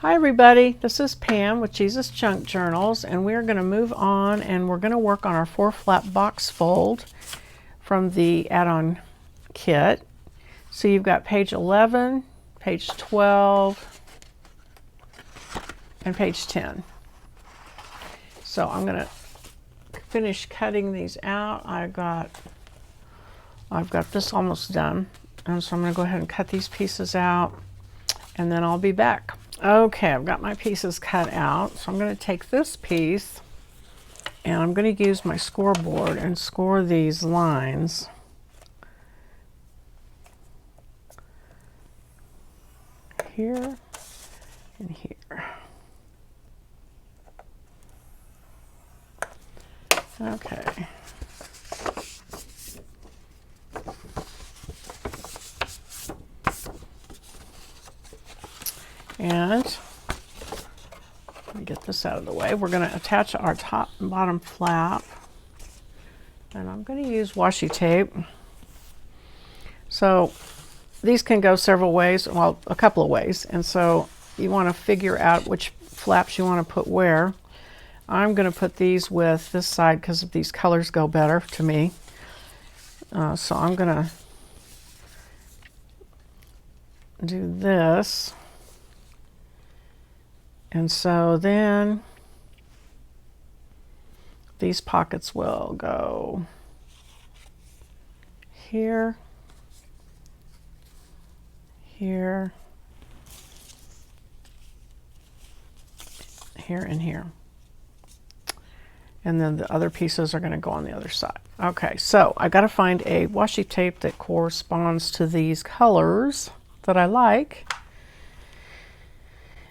Hi everybody, this is Pam with Jesus Junk Journals, and we're going to move on and we're going to work on our 4-flap box fold from the add-on kit. So you've got page 11, page 12, and page 10. So I'm going to finish cutting these out. I've got this almost done, and so I'm going to go ahead and cut these pieces out, and then I'll be back. Okay, I've got my pieces cut out, so I'm going to take this piece and I'm going to use my scoreboard and score these lines. Here and here. Okay. And let me get this out of the way. We're going to attach our top and bottom flap. And I'm going to use washi tape. So these can go several ways, well, a couple of ways. And so you want to figure out which flaps you want to put where. I'm going to put these with this side because these colors go better to me. So I'm going to do this. And so then these pockets will go here, here, here, and here. And then the other pieces are going to go on the other side. Okay, so I got to find a washi tape that corresponds to these colors that I like.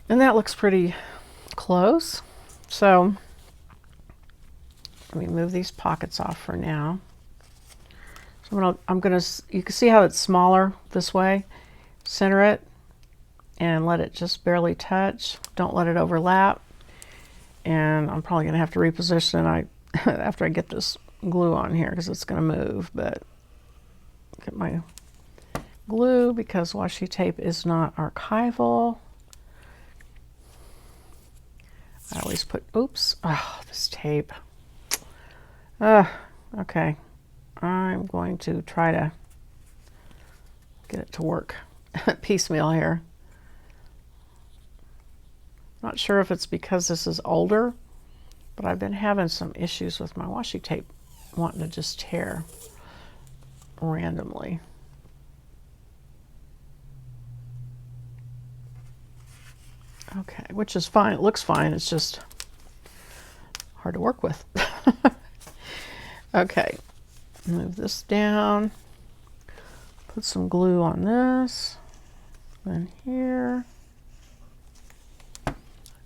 And that looks pretty close. So let me move these pockets off for now. So you can see how it's smaller this way. Center it and let it just barely touch. Don't let it overlap. And I'm probably going to have to reposition it after I get this glue on here because it's going to move. But get my glue because washi tape is not archival. I always put, oops, oh, this tape. Okay. I'm going to try to get it to work piecemeal here. Not sure if it's because this is older, but I've been having some issues with my washi tape wanting to just tear randomly. Okay, which is fine. It looks fine. It's just hard to work with. Okay, move this down. Put some glue on this. Then here.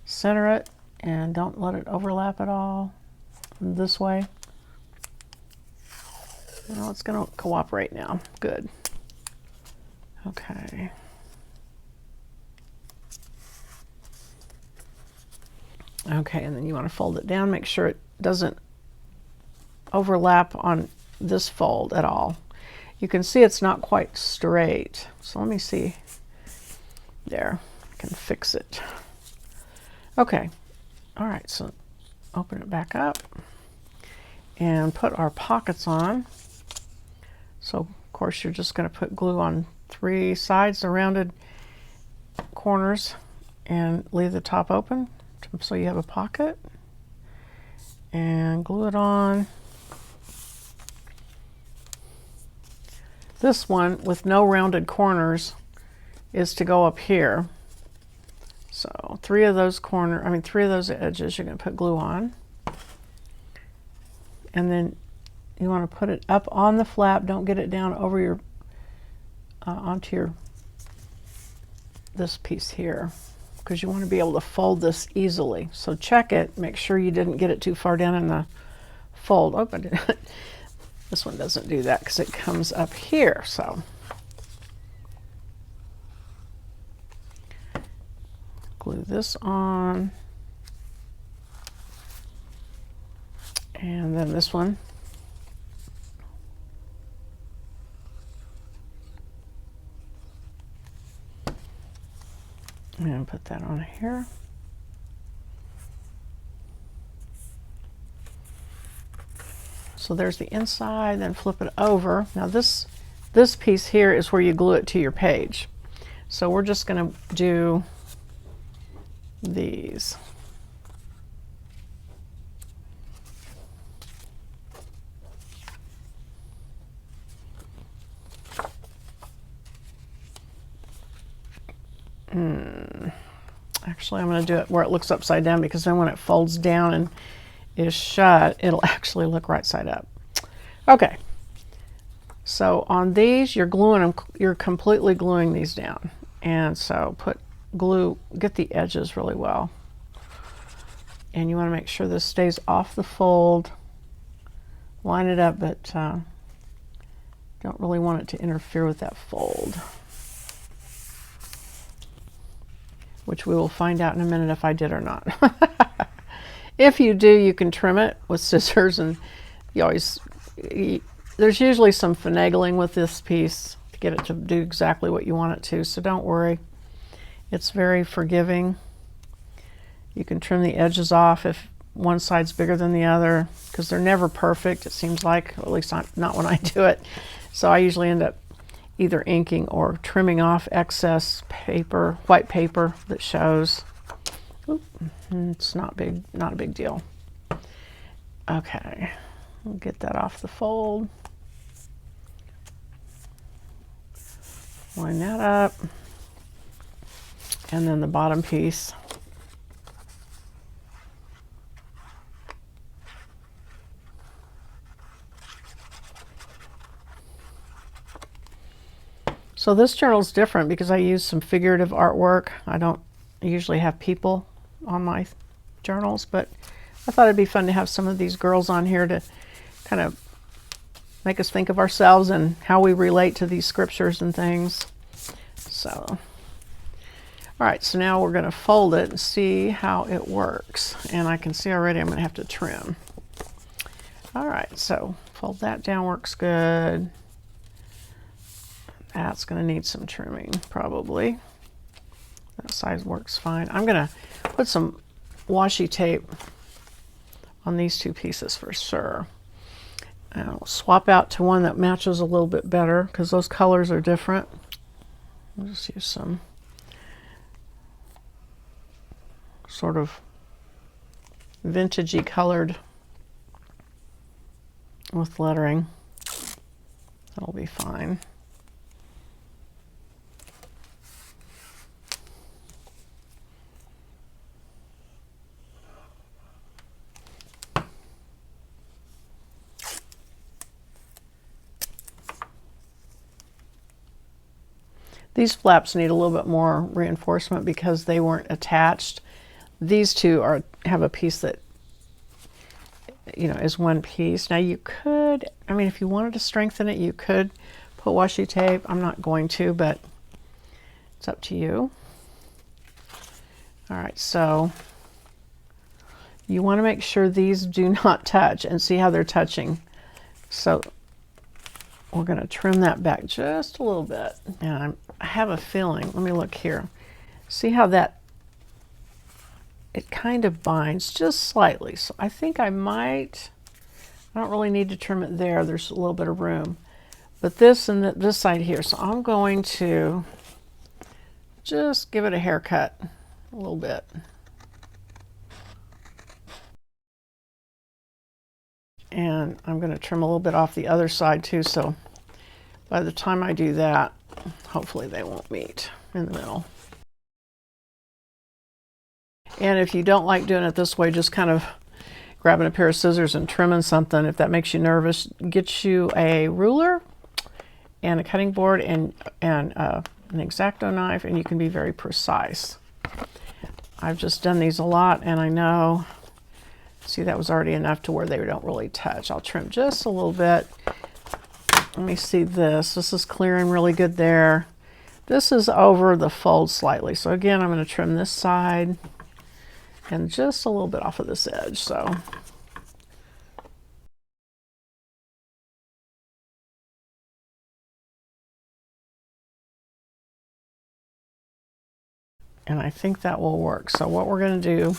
Center it and don't let it overlap at all. This way. Well, it's going to cooperate now. Good. Okay. Okay, and then you want to fold it down. Make sure it doesn't overlap on this fold at all. You can see it's not quite straight. So let me see. There, I can fix it. Okay, all right, so open it back up and put our pockets on. So of course you're just going to put glue on 3 sides, the rounded corners, and leave the top open so you have a pocket, and glue it on. This one with no rounded corners is to go up here. So 3 of those edges you're going to put glue on. And then you want to put it up on the flap. Don't get it down over your, onto this piece here, because you want to be able to fold this easily. So check it, make sure you didn't get it too far down in the fold. Oh, this one doesn't do that because it comes up here. So glue this on. And then this one. And and put that on here. So there's the inside, then flip it over. Now this piece here is where you glue it to your page. So we're just going to do these. Actually, I'm going to do it where it looks upside down, because then when it folds down and is shut, it'll actually look right side up. Okay, so on these, you're gluing them, you're completely gluing these down. And so get the edges really well. And you want to make sure this stays off the fold. Line it up, but don't really want it to interfere with that fold, which we will find out in a minute if I did or not. If you do, you can trim it with scissors, and there's usually some finagling with this piece to get it to do exactly what you want it to, so don't worry. It's very forgiving. You can trim the edges off if one side's bigger than the other, because they're never perfect, it seems like, at least not when I do it. So I usually end up either inking or trimming off excess paper, white paper that shows. Oop, it's not a big deal. Okay, we'll get that off the fold. Line that up. And then the bottom piece. So this journal is different because I use some figurative artwork. I don't usually have people on my journals, but I thought it'd be fun to have some of these girls on here to kind of make us think of ourselves and how we relate to these scriptures and things. So, all right, so now we're going to fold it and see how it works. And I can see already I'm going to have to trim. All right, so fold that down, works good. That's going to need some trimming, probably. That side works fine. I'm going to put some washi tape on these two pieces for sure. And I'll swap out to one that matches a little bit better, because those colors are different. I'll just use some sort of vintagey colored with lettering. That'll be fine. These flaps need a little bit more reinforcement because they weren't attached. These two have a piece that, you know, is one piece. Now you could, I mean, if you wanted to strengthen it, you could put washi tape. I'm not going to, but it's up to you. All right, so you want to make sure these do not touch, and see how they're touching. So we're going to trim that back just a little bit. And I have a feeling, let me look here. See how that, it kind of binds just slightly. So I think I don't really need to trim it there. There's a little bit of room. But this and this side here. So I'm going to just give it a haircut a little bit. And I'm going to trim a little bit off the other side too, so by the time I do that, hopefully they won't meet in the middle. And if you don't like doing it this way, just kind of grabbing a pair of scissors and trimming something, if that makes you nervous, get you a ruler and a cutting board and an X-Acto knife, and you can be very precise. I've just done these a lot, and I know, see, that was already enough to where they don't really touch. I'll trim just a little bit. Let me see this. This is clearing really good there. This is over the fold slightly. So again, I'm going to trim this side and just a little bit off of this edge. So And I think that will work. So what we're going to do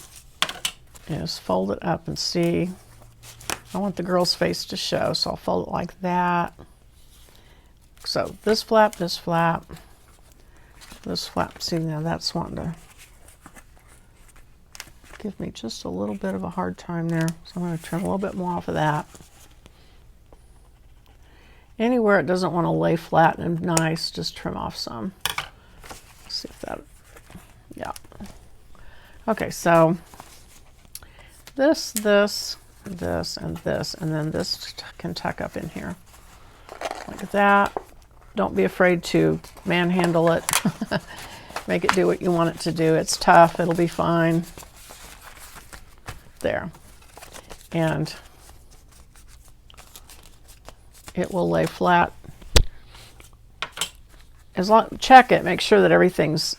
is fold it up and see. I want the girl's face to show, so I'll fold it like that. So this flap, this flap, this flap. See, now that's wanting to give me just a little bit of a hard time there. So I'm going to trim a little bit more off of that. Anywhere it doesn't want to lay flat and nice, just trim off some. Let's see if that, yeah. Okay, so this, this, this, and this, and then this can tuck up in here. Like that. Don't be afraid to manhandle it. Make it do what you want it to do. It's tough, it'll be fine. There. And it will lay flat. As long, check it, make sure that everything's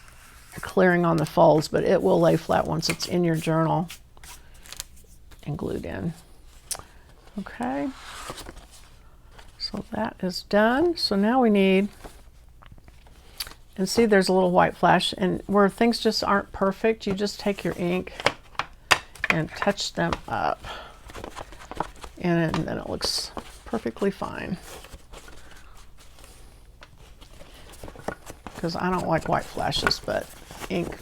clearing on the folds, but it will lay flat once it's in your journal and glued in. Okay, so that is done. So now we need, and see there's a little white flash, and where things just aren't perfect, you just take your ink and touch them up, and then it looks perfectly fine. Because I don't like white flashes, but ink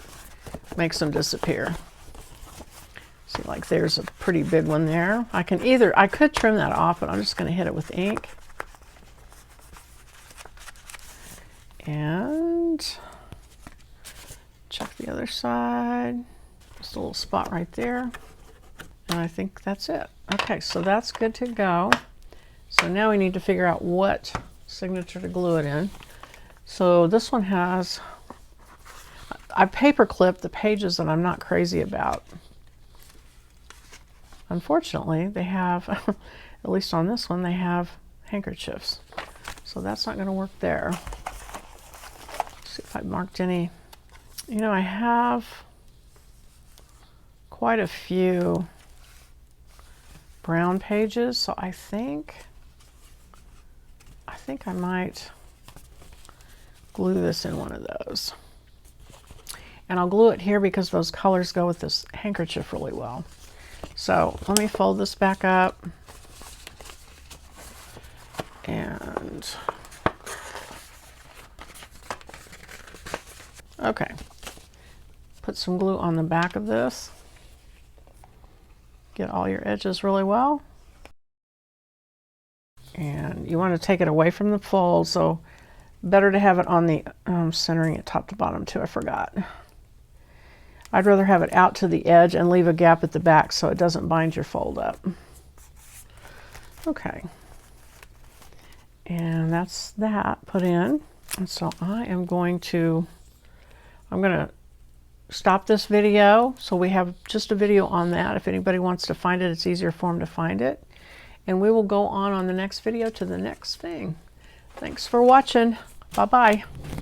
makes them disappear. See, like there's a pretty big one there. I could trim that off, but I'm just going to hit it with ink. And check the other side. Just a little spot right there. And I think that's it. Okay, so that's good to go. So now we need to figure out what signature to glue it in. So this one has, I paper clipped the pages that I'm not crazy about. Unfortunately, they have, at least on this one, they have handkerchiefs. So that's not going to work there. Let's see if I marked any. You know, I have quite a few brown pages, so I think I might glue this in one of those. And I'll glue it here because those colors go with this handkerchief really well. So let me fold this back up. And okay, put some glue on the back of this. Get all your edges really well. And you want to take it away from the fold, so better to have it on the centering it top to bottom too. I forgot. I'd rather have it out to the edge and leave a gap at the back so it doesn't bind your fold up. Okay. And that's that put in. And so I'm going to stop this video. So we have just a video on that. If anybody wants to find it, it's easier for them to find it. And we will go on the next video to the next thing. Thanks for watching. Bye-bye.